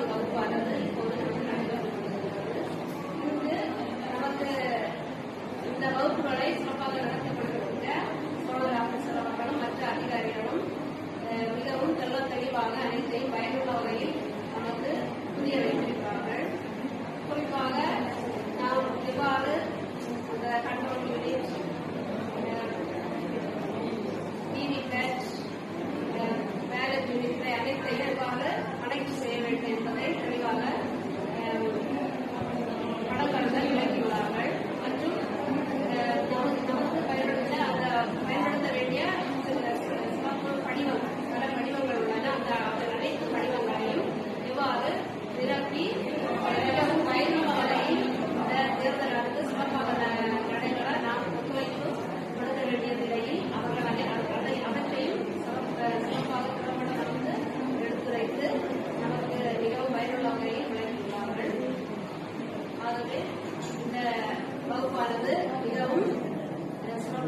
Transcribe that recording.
வகுப்பானது இப்போது நமக்கு நடைபெறுகிறது. நமக்கு இந்த வகுப்புகளை சிறப்பாக நடத்தி கொண்டிருக்கின்ற சோழர் ஆபீசர் அவர்களும் மற்ற அதிகாரிகளும் மிகவும் தெல்ல தெளிவாக அனைத்தையும் பயனுள்ள வகையில் நமக்கு புரிய வைத்திருக்கிறார்கள். குறிப்பாக நாம் எவ்வாறு அந்த கண்ட்ரோல் யூனிட், விவிபேட், பேலட் யூனிட்டை அனைத்தையும் எவ்வாறு கனெக்ட் செய்ய வேண்டும் என்பதை தெளிவாக படங்களுடன் விளக்கியுள்ளார்கள். மற்றும் நமக்கு பயன்படுத்த வேண்டிய சிறப்பு படிவம், பல படிவங்கள் உள்ளன. அந்த அனைத்து படிவங்களையும் எவ்வாறு நிரப்பி மிகவும் பயனுள்ள வகையில் இந்த தேர்தலுக்கு சிறப்பாக நடைபெற நாம் ஒத்துழைப்பு கொடுக்க வேண்டிய நிலையில் அவர்கள் அவற்றையும் சிறப்பாக திறம்பட வந்து எடுத்துரைத்து நமக்கு மிகவும் பயனுள்ள வகையில் விளக்கியுள்ளார்கள். ஆகவே இந்த வகுப்பானது மிகவும் சிறப்பாக